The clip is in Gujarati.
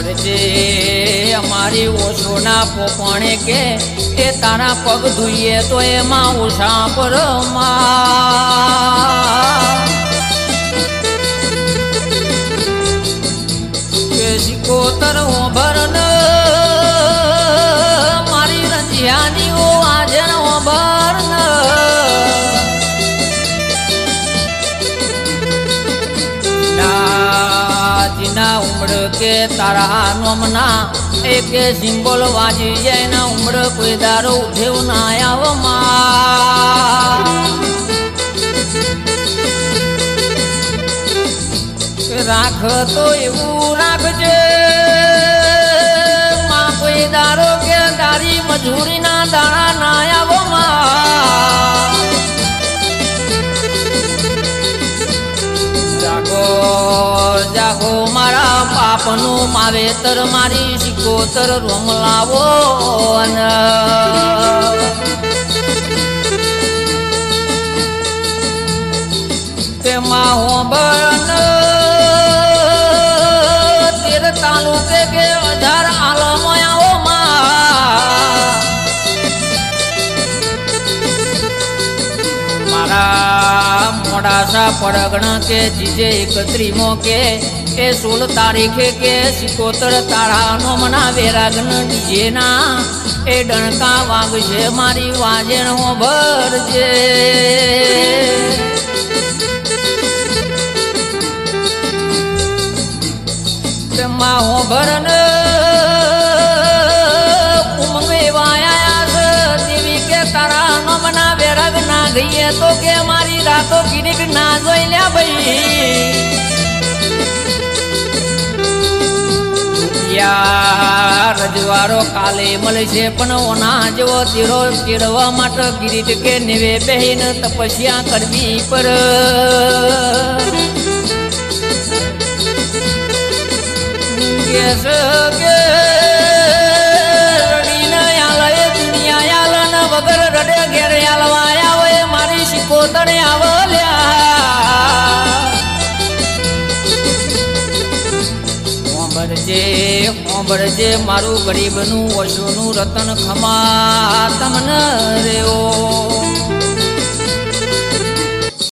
સાંભળજે અમારી ઓછોના પોપણે કે એ તારા પગ ધોઈએ તો એમાં ઓછા પરમાં કે સિકોતર ઓભરન મારી રંજિયાની ઓ આજણ ઓભરન ના ઉમડ કે તારા નોમના એક સિમ્બોલ વાજી જાય ના ઉમડ કોઈ દારો ઉઠેવ ના આવમાં રાખ તો એવું રાખજે માં કોઈ દારો કે તારી મજૂરી ના દાણા ના આવમાં જાગો મારા પાપનું માવેતર મારી સિકોતર રોમ લાવો તેમાં હોંભણ તેર તાલુકે કે 18 આલમયાઓમાં મારા મોડાસા પડગણ કે જીજે 31 કે એ 16 તારીખે કે સિકોતર તારા નો મના વેરાગન ડીજે ના એ ડણકા વાગશે મારી વાજણ હો ભરજે તેમાં હો ભરન ઉમંગે વાયા દેવી કે તારા નો મના વેરાગ ના ગઈએ તો કે મારી રાતો કિરીક ના જોઈ લ્યા ભાઈ રજવારો કાલે મળશે પણ ઓના જેવો તીરો ચીડવા માટે કિરીટ કે નેવે બહેન તપસ્યા કરવી પર રડીને આલય દુનિયા આલન વગર રડે ઘેર આલવાયા હોય મારી સિકોતરે આવલ્યા હોંભળજે મારું ગરીબનું ઓછોનું રતન ખમા તમને રેઓ